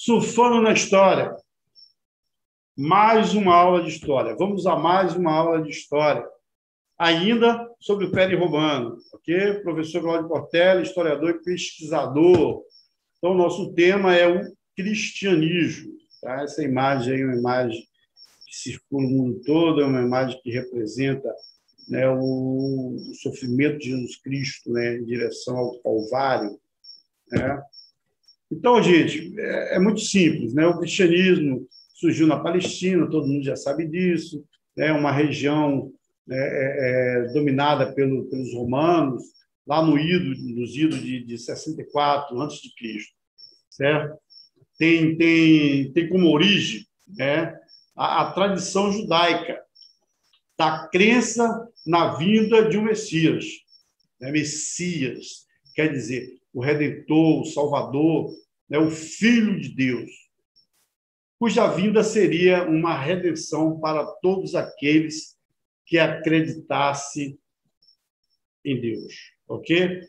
Surfando na história. Mais uma aula de história. Vamos a mais uma aula de história. Ainda sobre o Império Romano. Ok? Professor Cláudio Portela, historiador e pesquisador. Então, nosso tema é o cristianismo. Tá? Essa imagem aí é uma imagem que circula o mundo todo, é uma imagem que representa, né, o sofrimento de Jesus Cristo, né, em direção ao Calvário. Né? Então, gente, é muito simples. Né? O cristianismo surgiu na Palestina, todo mundo já sabe disso, é uma região dominada pelos romanos, lá nos idos de 64 a.C., certo? Tem como origem, né, a tradição judaica da crença na vinda de um Messias. Né? Messias quer dizer o Redentor, o Salvador, né, o Filho de Deus, cuja vinda seria uma redenção para todos aqueles que acreditassem em Deus. Ok?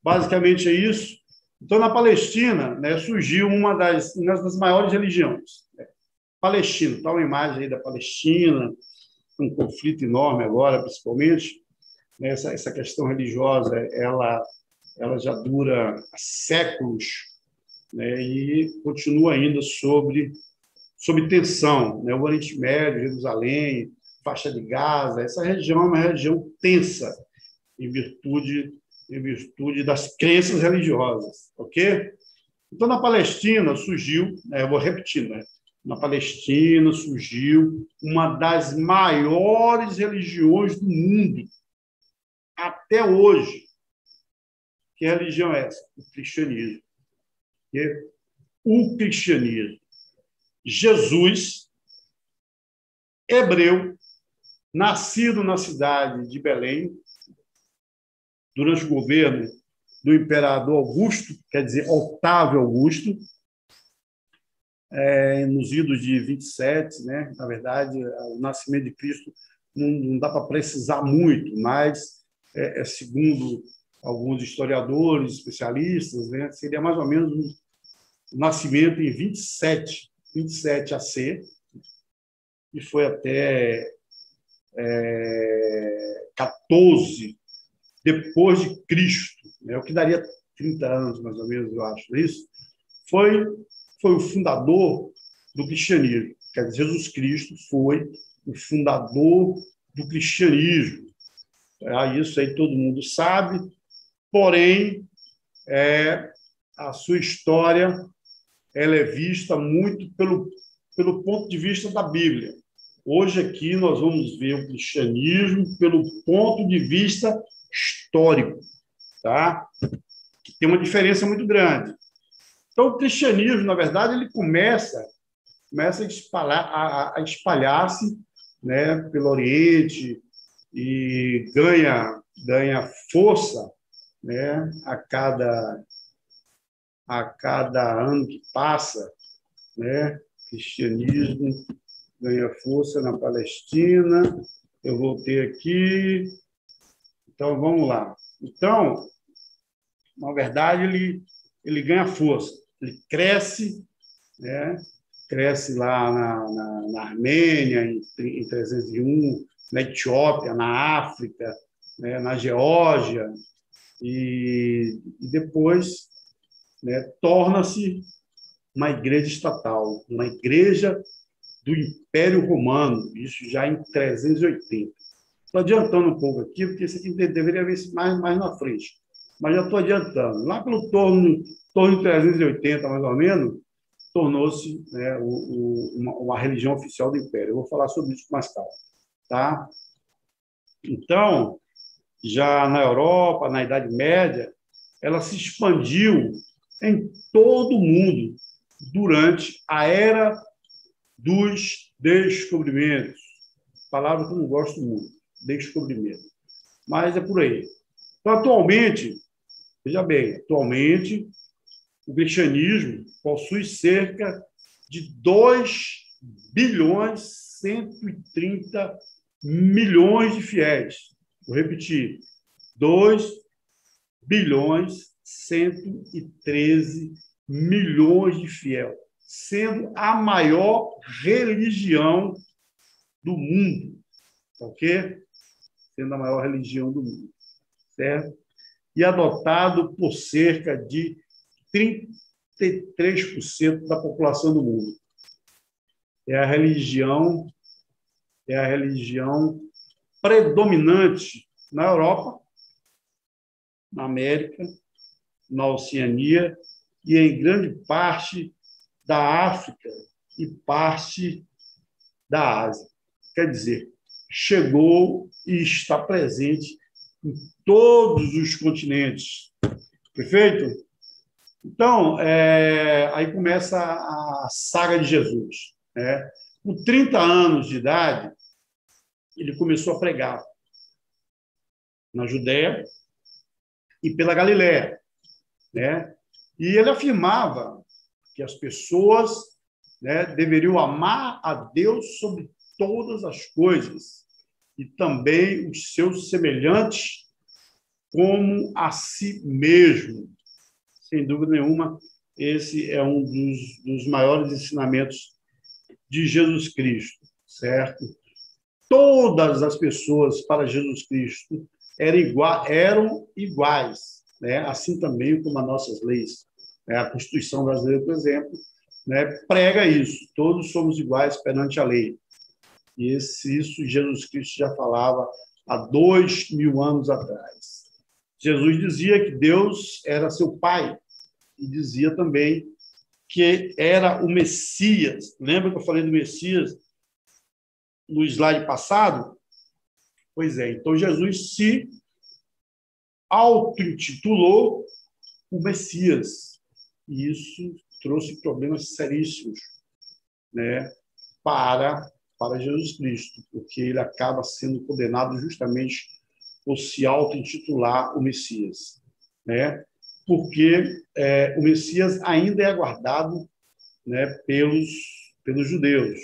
Basicamente é isso. Então, na Palestina, né, surgiu uma das maiores religiões. Né? Palestina, está uma imagem aí da Palestina, um conflito enorme agora, principalmente. Né? Essa questão religiosa, ela já dura séculos, né, e continua ainda sob tensão. Né? O Oriente Médio, Jerusalém, faixa de Gaza, essa região é uma região tensa em virtude das crenças religiosas, ok? Então, na Palestina surgiu, eu vou repetir, né? Na Palestina surgiu uma das maiores religiões do mundo até hoje. Que religião é essa? O cristianismo. O cristianismo. Jesus, hebreu, nascido na cidade de Belém, durante o governo do imperador Augusto, quer dizer, Otávio Augusto, nos idos de 27, né? Na verdade, o nascimento de Cristo não dá para precisar muito, mas, segundo alguns historiadores, especialistas, né, seria mais ou menos o nascimento em 27 AC, e foi até 14 depois de Cristo, né, o que daria 30 anos, mais ou menos, eu acho. Isso foi o fundador do cristianismo. Quer dizer, Jesus Cristo foi o fundador do cristianismo. Isso aí todo mundo sabe, porém, a sua história ela é vista muito pelo ponto de vista da Bíblia. Hoje aqui nós vamos ver o cristianismo pelo ponto de vista histórico, tá? Que tem uma diferença muito grande. Então, o cristianismo, na verdade, ele começa a espalhar-se, né, pelo Oriente e ganha força, né, a cada ano que passa, né, o cristianismo ganha força na Palestina. Eu voltei aqui. Então, vamos lá. Então, na verdade, ele ganha força, ele cresce, né? Cresce lá na Armênia, em 301, na Etiópia, na África, né? Na Geórgia, e depois, né, torna-se uma igreja estatal, uma igreja do Império Romano, isso já em 380. Estou adiantando um pouco aqui, porque isso aqui deveria ver mais na frente, mas já estou adiantando. Lá pelo torno de 380, mais ou menos, tornou-se, né, uma religião oficial do Império. Eu vou falar sobre isso mais tarde. Tá? Então, já na Europa, na Idade Média, ela se expandiu em todo o mundo durante a Era dos Descobrimentos. Palavra que eu não gosto muito, descobrimento. Mas é por aí. Então, atualmente, veja bem, o cristianismo possui cerca de 2 bilhões 130 milhões de fiéis. Vou repetir, 2 bilhões 113 milhões de fiéis. sendo a maior religião do mundo, ok? Sendo a maior religião do mundo, certo? E adotado por cerca de 33% da população do mundo. É a religião predominante na Europa, na América, na Oceania e em grande parte da África e parte da Ásia. Quer dizer, chegou e está presente em todos os continentes. Perfeito? Então, aí começa a saga de Jesus, né? Com 30 anos de idade, ele começou a pregar na Judéia e pela Galiléia, né? E ele afirmava que as pessoas, né, deveriam amar a Deus sobre todas as coisas e também os seus semelhantes como a si mesmo. Sem dúvida nenhuma, esse é um dos maiores ensinamentos de Jesus Cristo, certo? Todas as pessoas para Jesus Cristo eram iguais, né? Assim também como as nossas leis. A Constituição brasileira, por exemplo, né, prega isso: todos somos iguais perante a lei. E isso Jesus Cristo já falava há 2000 anos atrás. Jesus dizia que Deus era seu Pai e dizia também que era o Messias. Lembra que eu falei do Messias no slide passado? Pois é, então Jesus se auto-intitulou o Messias. E isso trouxe problemas seríssimos, né, para Jesus Cristo, porque ele acaba sendo condenado justamente por se auto-intitular o Messias, né? Porque o Messias ainda é aguardado, né, pelos judeus,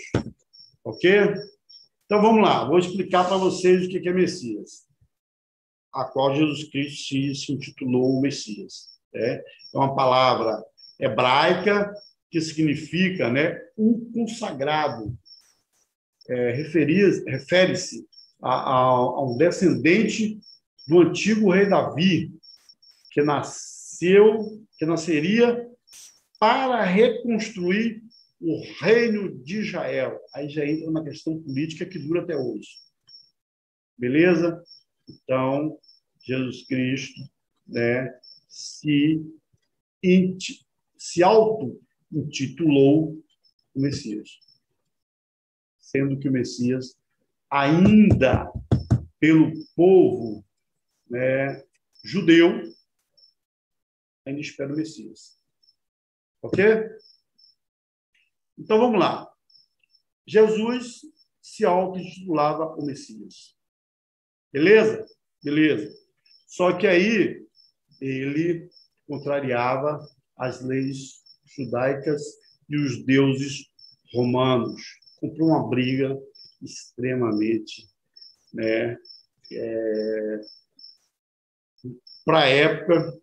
ok? Então vamos lá, vou explicar para vocês o que é Messias, a qual Jesus Cristo se intitulou o Messias. É uma palavra hebraica que significa, né, o consagrado. Refere-se a um descendente do antigo rei Davi, que nasceria para reconstruir o reino de Israel. Aí já entra uma questão política que dura até hoje. Beleza? Então, Jesus Cristo, né, se auto-intitulou o Messias, sendo que o Messias, ainda pelo povo, né, judeu, ainda espera o Messias. Ok? Então, vamos lá. Jesus se auto-intitulava o Messias. Beleza? Beleza. Só que aí ele contrariava as leis judaicas e os deuses romanos. Comprou uma briga extremamente, né, para a época,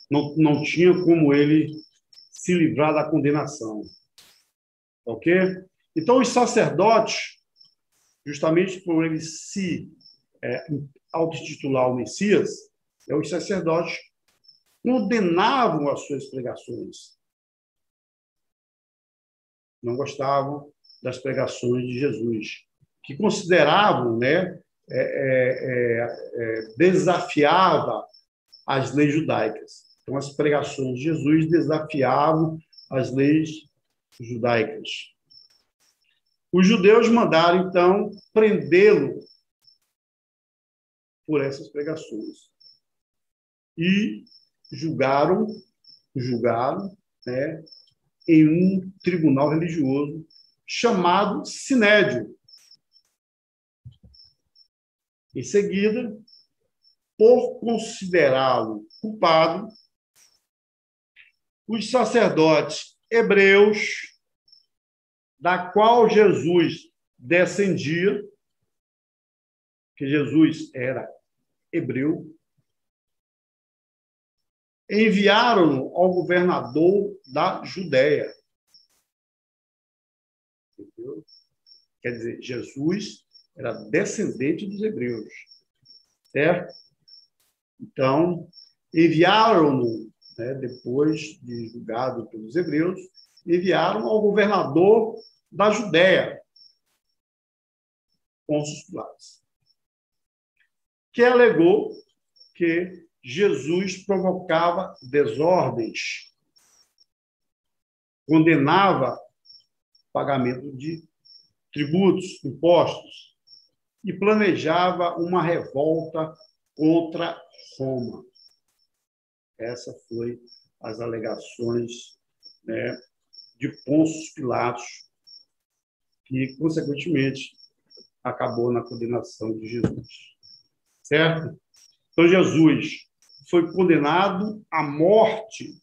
não tinha como ele se livrar da condenação. Ok? Então, os sacerdotes, justamente por ele se auto-intitular o Messias, os sacerdotes condenavam as suas pregações. Não gostavam das pregações de Jesus, que consideravam, né, desafiava as leis judaicas. Então, as pregações de Jesus desafiavam as leis judaicas. Os judeus mandaram, então, prendê-lo por essas pregações. E julgaram, né, em um tribunal religioso chamado Sinédrio. Em seguida, por considerá-lo culpado, os sacerdotes hebreus, da qual Jesus descendia, que Jesus era hebreu, enviaram-no ao governador da Judéia. Entendeu? Quer dizer, Jesus era descendente dos hebreus, certo? Então, enviaram-no, né, depois de julgado pelos hebreus, enviaram ao governador da Judéia, Pôncio Pilatos, que alegou que Jesus provocava desordens, condenava pagamento de tributos, impostos, e planejava uma revolta contra Roma. Essas foram as alegações, né, de Pôncio Pilatos, que, consequentemente, acabou na condenação de Jesus. Certo? Então, Jesus foi condenado à morte,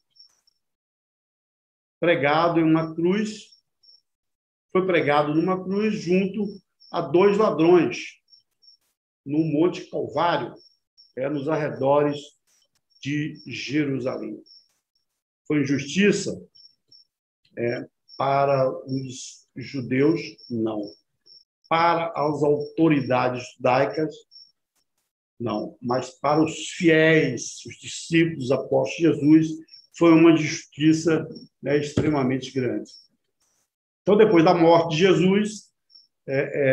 pregado em uma cruz, foi pregado numa cruz junto a 2 ladrões, no Monte Calvário, nos arredores de Jerusalém. Foi injustiça? Para os judeus, não. Para as autoridades judaicas, não. Mas para os fiéis, os discípulos, apóstolos de Jesus, foi uma injustiça, né, extremamente grande. Então, depois da morte de Jesus,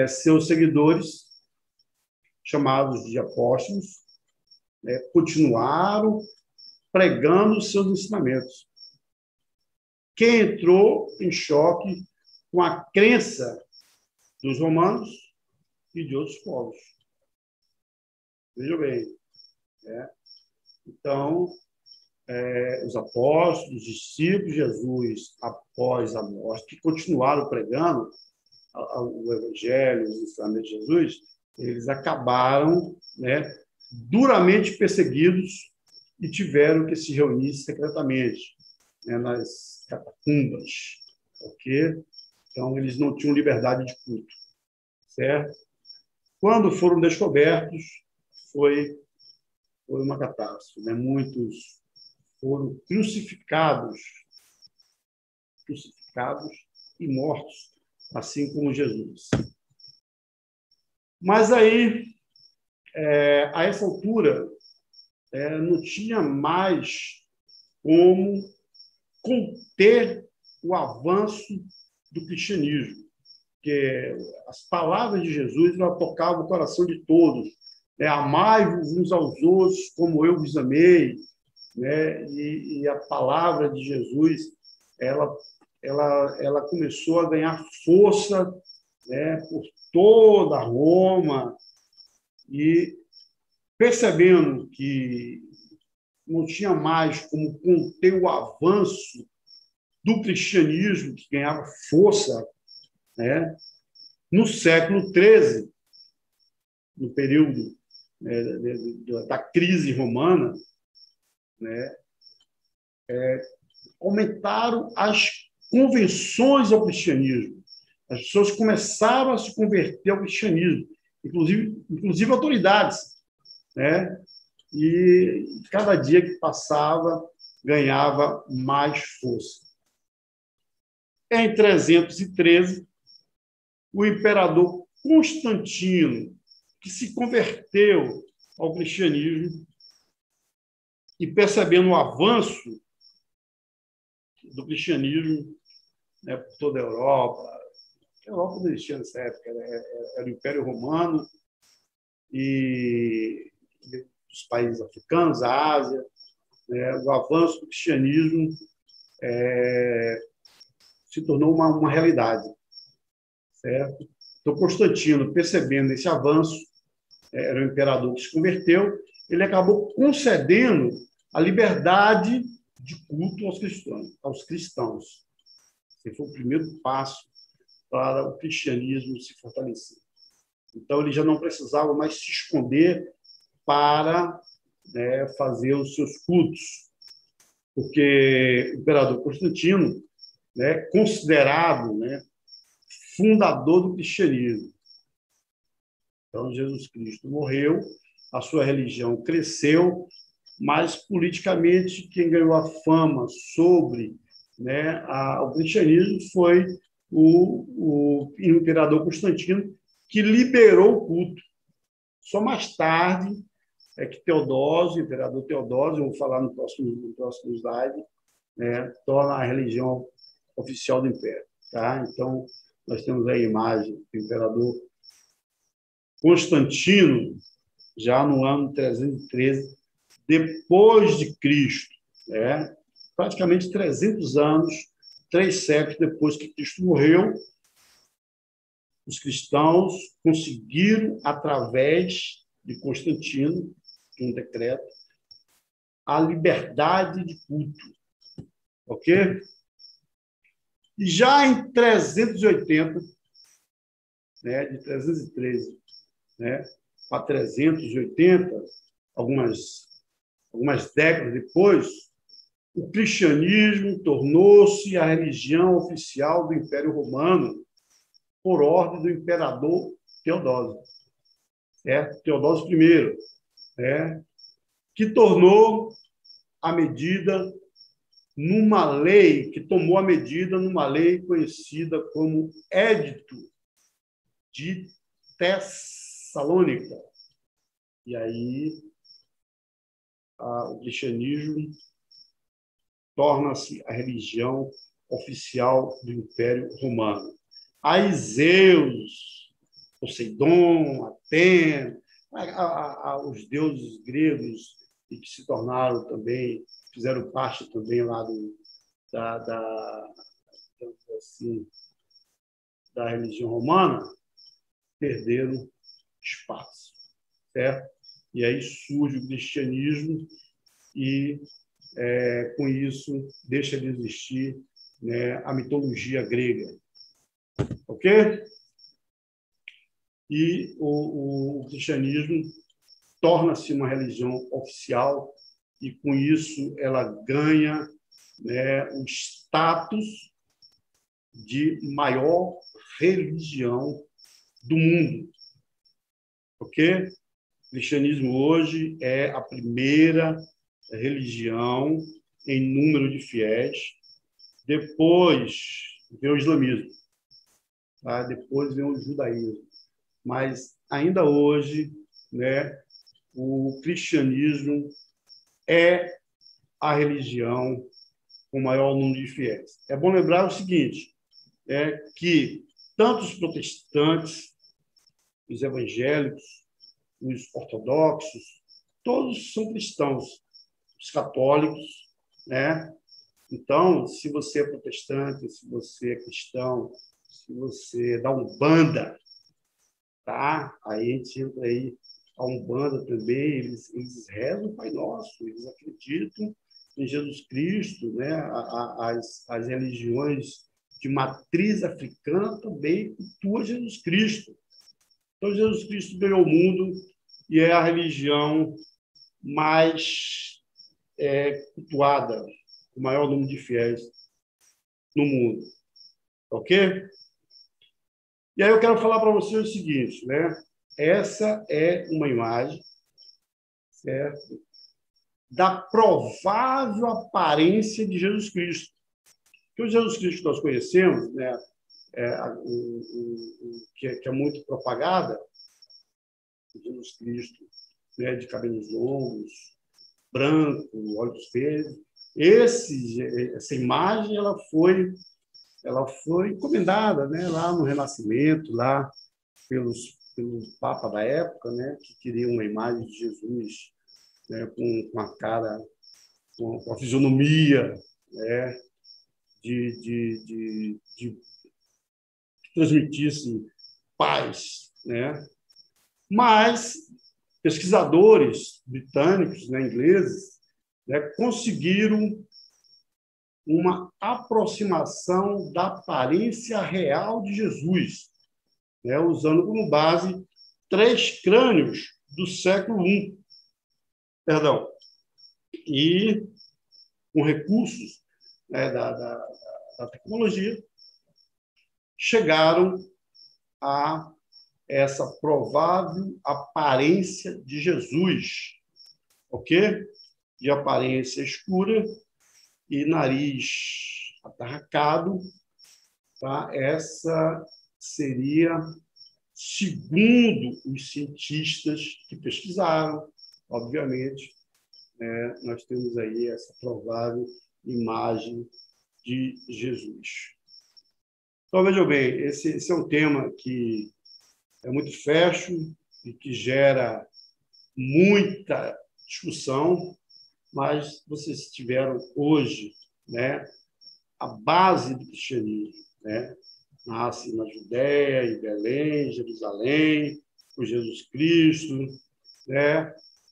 seus seguidores, chamados de apóstolos, continuaram pregando os seus ensinamentos. Quem entrou em choque com a crença dos romanos e de outros povos. Veja bem. Então, os apóstolos, os discípulos de Jesus, após a morte, que continuaram pregando o evangelho, os ensinamentos de Jesus, eles acabaram, né, duramente perseguidos e tiveram que se reunir secretamente, né, nas catacumbas, ok? Então, eles não tinham liberdade de culto, certo? Quando foram descobertos, foi uma catástrofe, né? Muitos foram crucificados e mortos, assim como Jesus. Mas aí, a essa altura, não tinha mais como conter o avanço do cristianismo, porque as palavras de Jesus tocavam o coração de todos. Amai-vos uns aos outros como eu vos amei, né? E a palavra de Jesus, ela começou a ganhar força, né, por toda Roma, e percebendo que não tinha mais como conter o avanço do cristianismo, que ganhava força, né, no século XIII, no período, né, da crise romana, né, aumentaram as convenções ao cristianismo. As pessoas começaram a se converter ao cristianismo, inclusive autoridades, né? E cada dia que passava, ganhava mais força. Em 313, o imperador Constantino, que se converteu ao cristianismo e percebendo o avanço do cristianismo, né, por toda a Europa. A Europa não existia nessa época, era o Império Romano e os países africanos, a Ásia, né, o avanço do cristianismo se tornou uma realidade, certo? Então, Constantino, percebendo esse avanço, era o imperador que se converteu, ele acabou concedendo a liberdade de culto aos cristãos. Esse foi o primeiro passo para o cristianismo se fortalecer. Então, ele já não precisava mais se esconder para, né, fazer os seus cultos, porque o imperador Constantino, né, considerado, né, fundador do cristianismo. Então, Jesus Cristo morreu, a sua religião cresceu, mas politicamente quem ganhou a fama sobre, né, o cristianismo foi o imperador Constantino, que liberou o culto. Só mais tarde é que Teodósio, o imperador Teodósio, eu vou falar no próximo slide, né, torna a religião oficial do império. Tá? Então, nós temos a imagem do imperador Constantino, já no ano 313, depois de Cristo, né? Praticamente 300 anos, 3 séculos depois que Cristo morreu, os cristãos conseguiram, através de Constantino, de um decreto, a liberdade de culto. Ok? E já em 380, né, de 313, né, para 380, algumas décadas depois, o cristianismo tornou-se a religião oficial do Império Romano por ordem do imperador Teodósio, certo? Teodósio I, né, que tornou a medida numa lei, que tomou a medida numa lei conhecida como Édito de Tessalônica. E aí o cristianismo torna-se a religião oficial do Império Romano. Aí Zeus, Poseidon, Atena, os deuses gregos e que se tornaram também, fizeram parte também lá assim, da religião romana, perderam espaço, certo? E aí surge o cristianismo e, com isso, deixa de existir, né, a mitologia grega. Ok? E o cristianismo torna-se uma religião oficial e, com isso, ela ganha, né, o status de maior religião do mundo. Ok? O cristianismo hoje é a primeira religião em número de fiéis. Depois vem o islamismo. Tá? Depois vem o judaísmo. Mas, ainda hoje, né, o cristianismo é a religião com maior número de fiéis. É bom lembrar o seguinte, que tanto os protestantes, os evangélicos, os ortodoxos, todos são cristãos. Os católicos, né? Então, se você é protestante, se você é cristão, se você dá Umbanda, tá? Aí a gente entra aí, a Umbanda também, eles rezam o Pai Nosso, eles acreditam em Jesus Cristo, né? As religiões de matriz africana também cultuam Jesus Cristo. Então, Jesus Cristo ganhou o mundo e é a religião mais cultuada, o maior número de fiéis no mundo. Ok? E aí eu quero falar para vocês o seguinte, né? Essa é uma imagem, certo, da provável aparência de Jesus Cristo. Que o Jesus Cristo que nós conhecemos, né, que é muito propagada, Jesus Cristo, né, de cabelos longos, branco, olhos verdes. Essa imagem ela foi encomendada, né, lá no Renascimento, lá pelo Papa da época, né, que queria uma imagem de Jesus, né, com a cara, com a fisionomia, né, de transmitisse paz, né? Mas pesquisadores britânicos, né, ingleses, né, conseguiram uma aproximação da aparência real de Jesus, né, usando como base 3 crânios do século I, perdão, e com recursos, né, da tecnologia, chegaram a essa provável aparência de Jesus, ok? de aparência escura e nariz atarracado, tá? Essa seria, segundo os cientistas que pesquisaram, obviamente, nós temos aí essa provável imagem de Jesus. Então, vejam bem, esse é um tema que é muito fértil e que gera muita discussão, mas vocês tiveram hoje, a base do cristianismo, nasce na Judéia, em Belém, Jerusalém, com Jesus Cristo,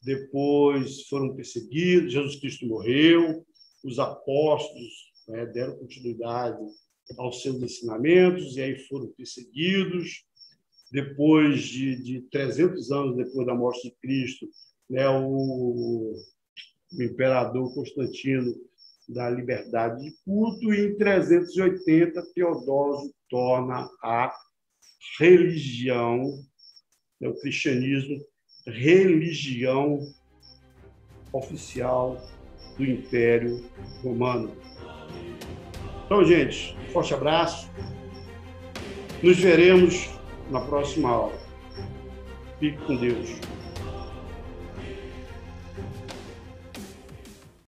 depois foram perseguidos, Jesus Cristo morreu, os apóstolos deram continuidade aos seus ensinamentos e aí foram perseguidos. Depois de 300 anos depois da morte de Cristo, o imperador Constantino dá liberdade de culto e em 380 Teodósio torna a religião, o cristianismo, religião oficial do Império Romano. Então, gente, um forte abraço. Nos veremos na próxima aula. Fique com Deus.